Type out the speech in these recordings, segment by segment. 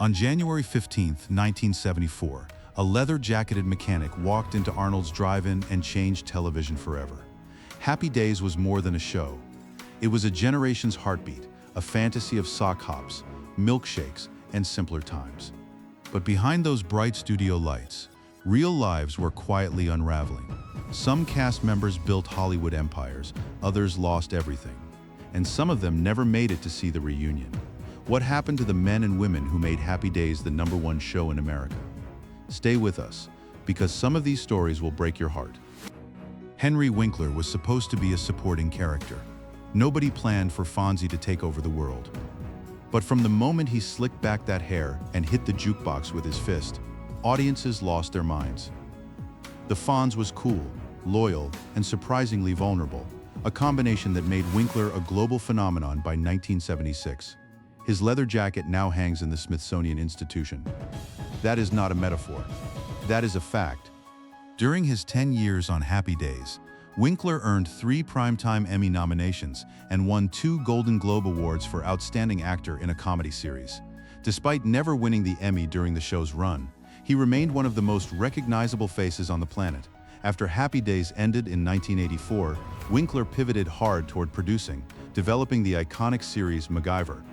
On January 15, 1974, a leather-jacketed mechanic walked into Arnold's drive-in and changed television forever. Happy Days was more than a show. It was a generation's heartbeat, a fantasy of sock hops, milkshakes, and simpler times. But behind those bright studio lights, real lives were quietly unraveling. Some cast members built Hollywood empires, others lost everything. And some of them never made it to see the reunion. What happened to the men and women who made Happy Days the #1 show in America? Stay with us, because some of these stories will break your heart. Henry Winkler was supposed to be a supporting character. Nobody planned for Fonzie to take over the world. But from the moment he slicked back that hair and hit the jukebox with his fist, audiences lost their minds. The Fonz was cool, loyal, and surprisingly vulnerable, a combination that made Winkler a global phenomenon by 1976. His leather jacket now hangs in the Smithsonian Institution. That is not a metaphor. That is a fact. During his 10 years on Happy Days, Winkler earned 3 Primetime Emmy nominations and won 2 Golden Globe Awards for Outstanding Actor in a Comedy Series. Despite never winning the Emmy during the show's run, he remained one of the most recognizable faces on the planet. After Happy Days ended in 1984, Winkler pivoted hard toward producing, developing the iconic series MacGyver.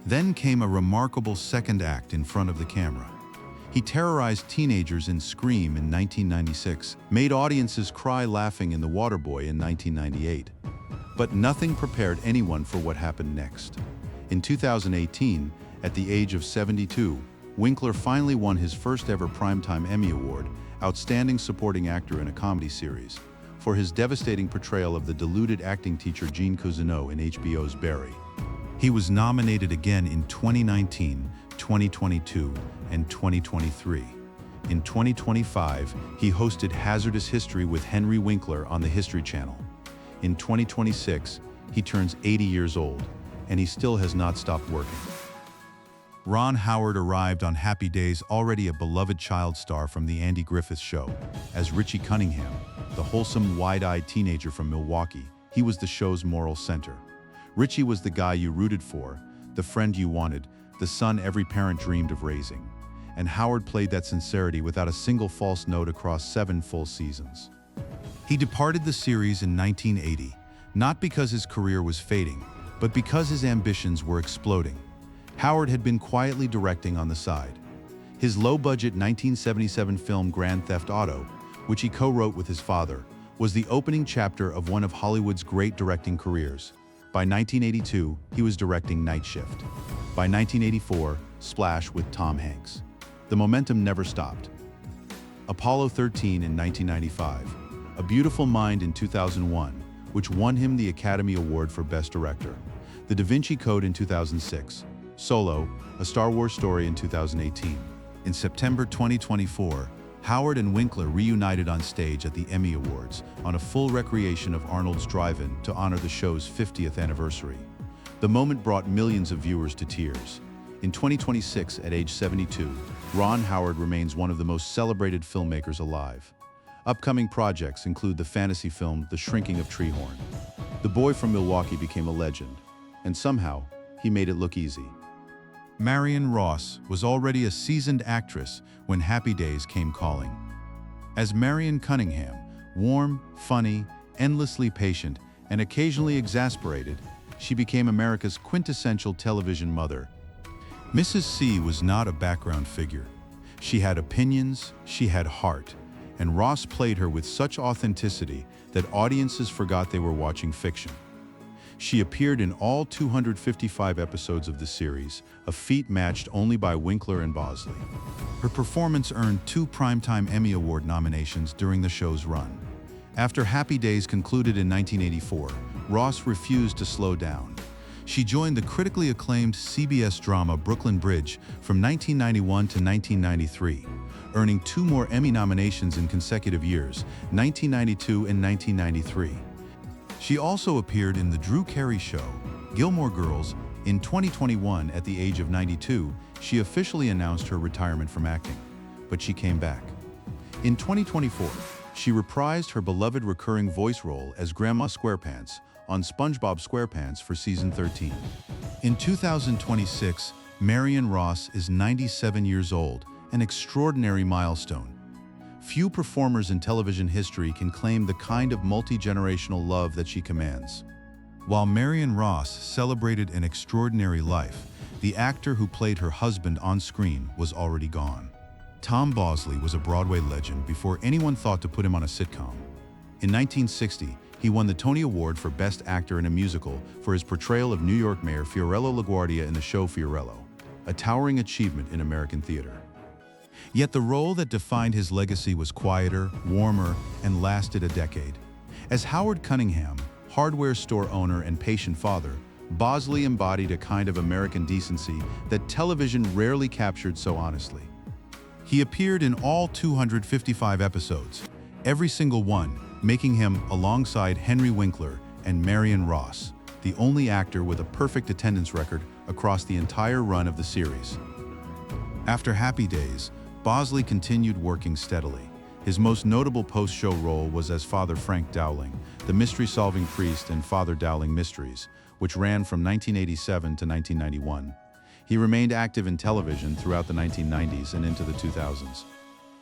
Then came a remarkable second act in front of the camera. He terrorized teenagers in Scream in 1996, made audiences cry laughing in The Waterboy in 1998. But nothing prepared anyone for what happened next. In 2018, at the age of 72, Winkler finally won his first ever Primetime Emmy Award, Outstanding Supporting Actor in a Comedy Series, for his devastating portrayal of the deluded acting teacher Gene Cousineau in HBO's Barry. He was nominated again in 2019, 2022, and 2023. In 2025, he hosted Hazardous History with Henry Winkler on the History Channel. In 2026, he turns 80 years old, and he still has not stopped working. Ron Howard arrived on Happy Days already a beloved child star from The Andy Griffith Show. As Richie Cunningham, the wholesome, wide-eyed teenager from Milwaukee, he was the show's moral center. Richie was the guy you rooted for, the friend you wanted, the son every parent dreamed of raising. And Howard played that sincerity without a single false note across 7 full seasons. He departed the series in 1980, not because his career was fading, but because his ambitions were exploding. Howard had been quietly directing on the side. His low-budget 1977 film Grand Theft Auto, which he co-wrote with his father, was the opening chapter of one of Hollywood's great directing careers. By 1982, he was directing Night Shift. By 1984, Splash with Tom Hanks. The momentum never stopped. Apollo 13 in 1995, A Beautiful Mind in 2001, which won him the Academy Award for Best Director. The Da Vinci Code in 2006. Solo, A Star Wars Story in 2018. In September 2024, Howard and Winkler reunited on stage at the Emmy Awards on a full recreation of Arnold's Drive-In to honor the show's 50th anniversary. The moment brought millions of viewers to tears. In 2026, at age 72, Ron Howard remains one of the most celebrated filmmakers alive. Upcoming projects include the fantasy film The Shrinking of Treehorn. The boy from Milwaukee became a legend, and somehow, he made it look easy. Marion Ross was already a seasoned actress when Happy Days came calling. As Marion Cunningham, warm, funny, endlessly patient, and occasionally exasperated, she became America's quintessential television mother. Mrs. C was not a background figure. She had opinions, she had heart, and Ross played her with such authenticity that audiences forgot they were watching fiction. She appeared in all 255 episodes of the series, a feat matched only by Winkler and Bosley. Her performance earned 2 Primetime Emmy Award nominations during the show's run. After Happy Days concluded in 1984, Ross refused to slow down. She joined the critically acclaimed CBS drama Brooklyn Bridge from 1991 to 1993, earning 2 more Emmy nominations in consecutive years, 1992 and 1993. She also appeared in The Drew Carey Show, Gilmore Girls. In 2021, at the age of 92, she officially announced her retirement from acting, but she came back. In 2024, she reprised her beloved recurring voice role as Grandma SquarePants on SpongeBob SquarePants for season 13. In 2026, Marion Ross is 97 years old, an extraordinary milestone. Few performers in television history can claim the kind of multi-generational love that she commands. While Marion Ross celebrated an extraordinary life, the actor who played her husband on screen was already gone. Tom Bosley was a Broadway legend before anyone thought to put him on a sitcom. In 1960, he won the Tony Award for Best Actor in a Musical for his portrayal of New York Mayor Fiorello LaGuardia in the show Fiorello, a towering achievement in American theater. Yet the role that defined his legacy was quieter, warmer, and lasted a decade. As Howard Cunningham, hardware store owner and patient father, Bosley embodied a kind of American decency that television rarely captured so honestly. He appeared in all 255 episodes, every single one, making him, alongside Henry Winkler and Marion Ross, the only actor with a perfect attendance record across the entire run of the series. After Happy Days, Bosley continued working steadily. His most notable post-show role was as Father Frank Dowling, the mystery-solving priest in Father Dowling Mysteries, which ran from 1987 to 1991. He remained active in television throughout the 1990s and into the 2000s.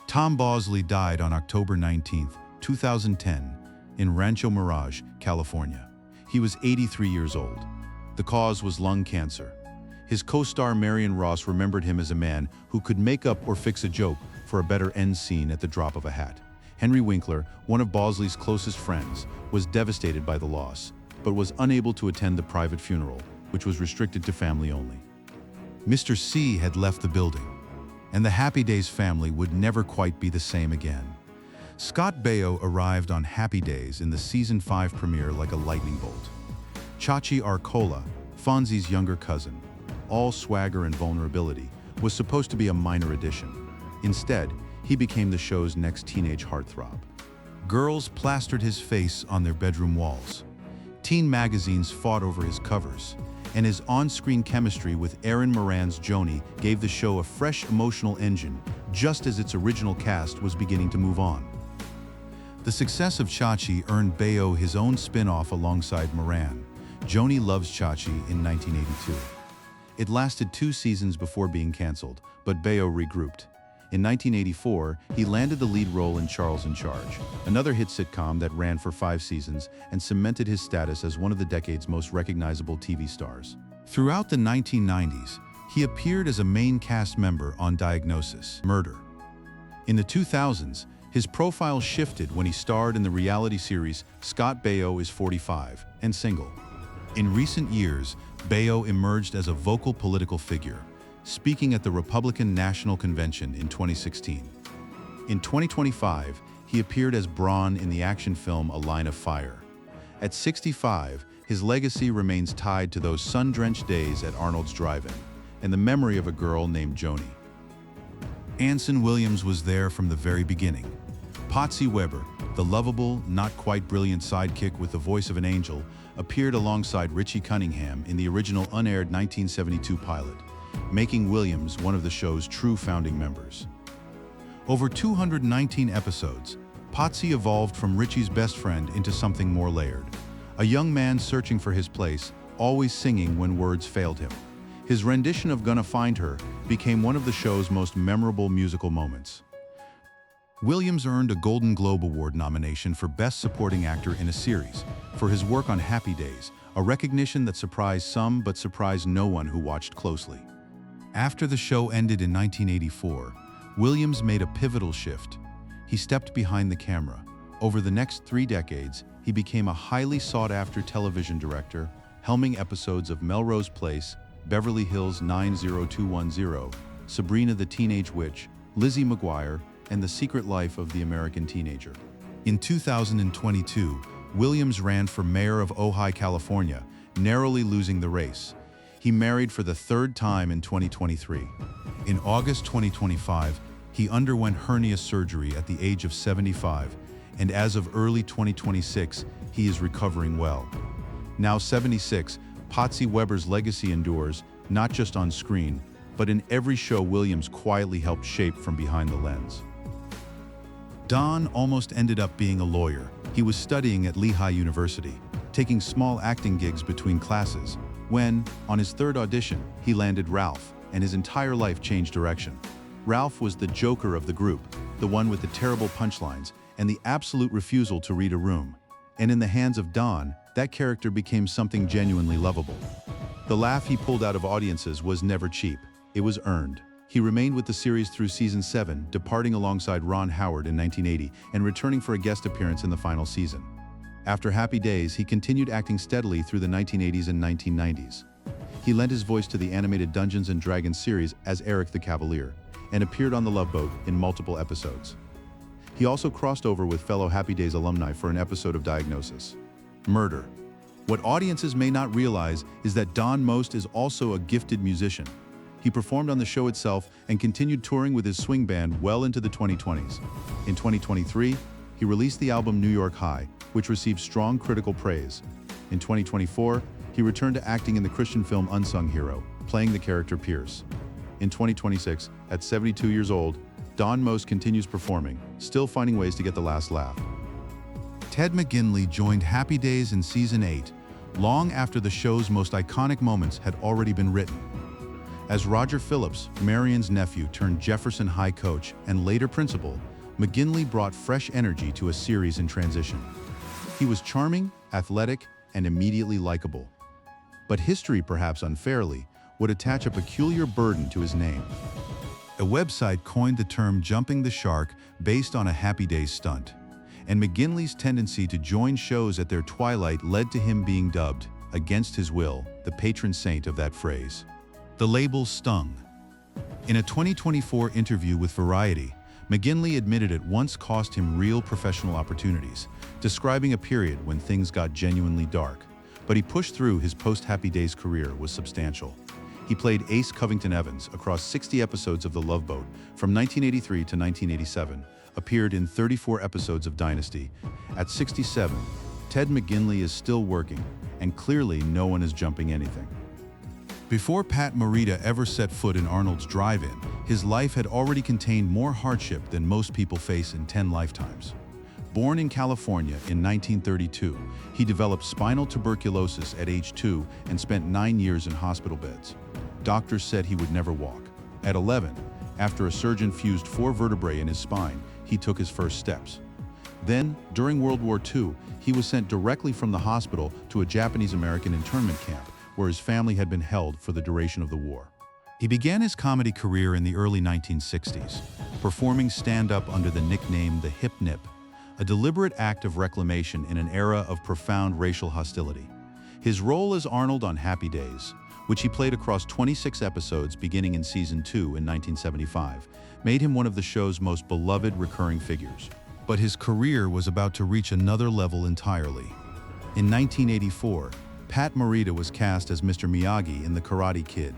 Tom Bosley died on October 19, 2010, in Rancho Mirage, California. He was 83 years old. The cause was lung cancer. His co-star Marion Ross remembered him as a man who could make up or fix a joke for a better end scene at the drop of a hat. Henry Winkler, one of Bosley's closest friends, was devastated by the loss, but was unable to attend the private funeral, which was restricted to family only. Mr. C had left the building, and the Happy Days family would never quite be the same again. Scott Baio arrived on Happy Days in the season 5 premiere like a lightning bolt. Chachi Arcola, Fonzie's younger cousin, all swagger and vulnerability, was supposed to be a minor addition. Instead, he became the show's next teenage heartthrob. Girls plastered his face on their bedroom walls. Teen magazines fought over his covers, and his on-screen chemistry with Erin Moran's Joanie gave the show a fresh emotional engine, just as its original cast was beginning to move on. The success of Chachi earned Baio his own spin-off alongside Moran, Joanie Loves Chachi, in 1982. It lasted 2 seasons before being canceled, but Baio regrouped. In 1984, he landed the lead role in Charles in Charge, another hit sitcom that ran for 5 seasons and cemented his status as one of the decade's most recognizable TV stars. Throughout the 1990s, he appeared as a main cast member on Diagnosis: Murder. In the 2000s, his profile shifted when he starred in the reality series Scott Baio is 45 and single. In recent years, Baio emerged as a vocal political figure, speaking at the Republican National Convention in 2016. In 2025, he appeared as Braun in the action film A Line of Fire. At 65, his legacy remains tied to those sun-drenched days at Arnold's Drive-In and the memory of a girl named Joanie. Anson Williams was there from the very beginning. Potsie Weber, the lovable, not quite brilliant sidekick with the voice of an angel, appeared alongside Richie Cunningham in the original unaired 1972 pilot, making Williams one of the show's true founding members. Over 219 episodes, Potsie evolved from Richie's best friend into something more layered. A young man searching for his place, always singing when words failed him. His rendition of Gonna Find Her became one of the show's most memorable musical moments. Williams earned a Golden Globe Award nomination for Best Supporting Actor in a Series for his work on Happy Days, a recognition that surprised some but surprised no one who watched closely. After the show ended in 1984, Williams made a pivotal shift. He stepped behind the camera. Over the next 3 decades, he became a highly sought-after television director, helming episodes of Melrose Place, Beverly Hills 90210, Sabrina the Teenage Witch, Lizzie McGuire, and The Secret Life of the American Teenager. In 2022, Williams ran for mayor of Ojai, California, narrowly losing the race. He married for the 3rd time in 2023. In August 2025, he underwent hernia surgery at the age of 75, and as of early 2026, he is recovering well. Now 76, Potsie Weber's legacy endures, not just on screen, but in every show Williams quietly helped shape from behind the lens. Don almost ended up being a lawyer. He was studying at Lehigh University, taking small acting gigs between classes, when, on his 3rd audition, he landed Ralph, and his entire life changed direction. Ralph was the joker of the group, the one with the terrible punchlines and the absolute refusal to read a room. And in the hands of Don, that character became something genuinely lovable. The laugh he pulled out of audiences was never cheap. It was earned. He remained with the series through season 7, departing alongside Ron Howard in 1980 and returning for a guest appearance in the final season. After Happy Days, he continued acting steadily through the 1980s and 1990s. He lent his voice to the animated Dungeons & Dragons series as Eric the Cavalier, and appeared on The Love Boat in multiple episodes. He also crossed over with fellow Happy Days alumni for an episode of Diagnosis. Murder. What audiences may not realize is that Don Most is also a gifted musician. He performed on the show itself and continued touring with his swing band well into the 2020s. In 2023, he released the album New York High, which received strong critical praise. In 2024, he returned to acting in the Christian film Unsung Hero, playing the character Pierce. In 2026, at 72 years old, Don Most continues performing, still finding ways to get the last laugh. Ted McGinley joined Happy Days in Season 8, long after the show's most iconic moments had already been written. As Roger Phillips, Marion's nephew turned Jefferson High coach and later principal, McGinley brought fresh energy to a series in transition. He was charming, athletic, and immediately likable. But history, perhaps unfairly, would attach a peculiar burden to his name. A website coined the term jumping the shark based on a Happy Days stunt, and McGinley's tendency to join shows at their twilight led to him being dubbed, against his will, the patron saint of that phrase. The label stung. In a 2024 interview with Variety, McGinley admitted it once cost him real professional opportunities, describing a period when things got genuinely dark. But he pushed through. His post-Happy Days career was substantial. He played Ace Covington Evans across 60 episodes of The Love Boat from 1983 to 1987, appeared in 34 episodes of Dynasty. At 67, Ted McGinley is still working, and clearly no one is jumping anything. Before Pat Morita ever set foot in Arnold's drive-in, his life had already contained more hardship than most people face in 10 lifetimes. Born in California in 1932, he developed spinal tuberculosis at age 2 and spent 9 years in hospital beds. Doctors said he would never walk. At 11, after a surgeon fused 4 vertebrae in his spine, he took his first steps. Then, during World War II, he was sent directly from the hospital to a Japanese-American internment camp, where his family had been held for the duration of the war. He began his comedy career in the early 1960s, performing stand-up under the nickname the Hip Nip, a deliberate act of reclamation in an era of profound racial hostility. His role as Arnold on Happy Days, which he played across 26 episodes beginning in Season 2 in 1975, made him one of the show's most beloved recurring figures. But his career was about to reach another level entirely. In 1984, Pat Morita was cast as Mr. Miyagi in The Karate Kid.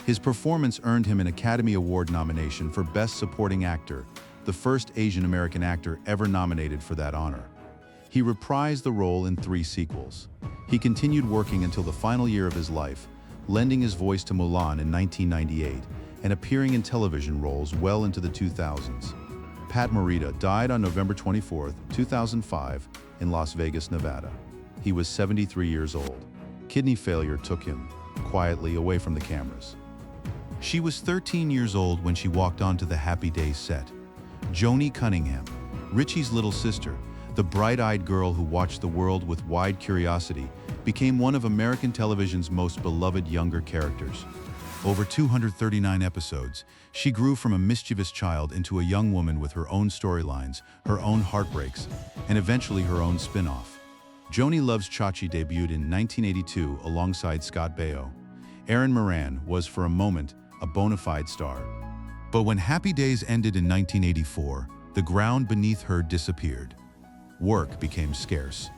His performance earned him an Academy Award nomination for Best Supporting Actor, the first Asian American actor ever nominated for that honor. He reprised the role in 3 sequels. He continued working until the final year of his life, lending his voice to Mulan in 1998 and appearing in television roles well into the 2000s. Pat Morita died on November 24, 2005, in Las Vegas, Nevada. He was 73 years old. Kidney failure took him, quietly, away from the cameras. She was 13 years old when she walked onto the Happy Days set. Joanie Cunningham, Richie's little sister, the bright-eyed girl who watched the world with wide curiosity, became one of American television's most beloved younger characters. Over 239 episodes, she grew from a mischievous child into a young woman with her own storylines, her own heartbreaks, and eventually her own spin-off. Joanie Loves Chachi debuted in 1982 alongside Scott Baio. Erin Moran was, for a moment, a bona fide star. But when Happy Days ended in 1984, the ground beneath her disappeared. Work became scarce.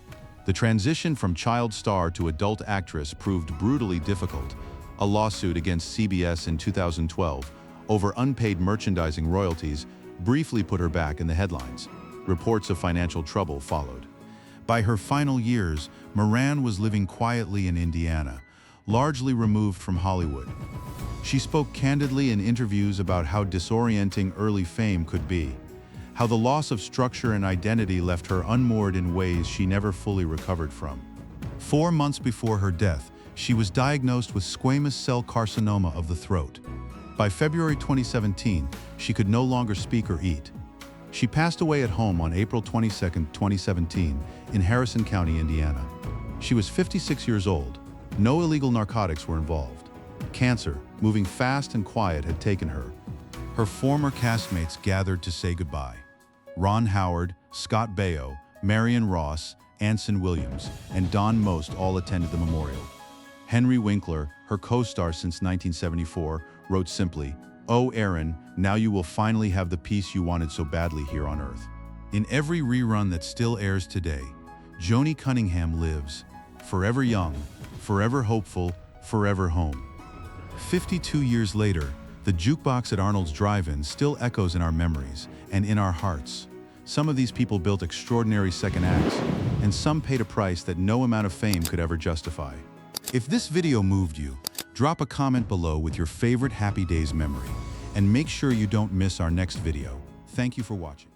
The transition from child star to adult actress proved brutally difficult. A lawsuit against CBS in 2012 over unpaid merchandising royalties briefly put her back in the headlines. Reports of financial trouble followed. By her final years, Moran was living quietly in Indiana, largely removed from Hollywood. She spoke candidly in interviews about how disorienting early fame could be, how the loss of structure and identity left her unmoored in ways she never fully recovered from. 4 months before her death, She was diagnosed with squamous cell carcinoma of the throat. By February 2017, she could no longer speak or eat. She passed away at home on April 22, 2017, in Harrison County, Indiana. She was 56 years old. No illegal narcotics were involved. Cancer, moving fast and quiet, had taken her. Her former castmates gathered to say goodbye. Ron Howard, Scott Baio, Marion Ross, Anson Williams, and Don Most all attended the memorial. Henry Winkler, her co-star since 1974, wrote simply, "Oh, Erin, now you will finally have the peace you wanted so badly here on Earth." In every rerun that still airs today, Joanie Cunningham lives, forever young, forever hopeful, forever home. 52 years later, the jukebox at Arnold's Drive-In still echoes in our memories and in our hearts. Some of these people built extraordinary second acts, and some paid a price that no amount of fame could ever justify. If this video moved you, drop a comment below with your favorite Happy Days memory, and make sure you don't miss our next video. Thank you for watching.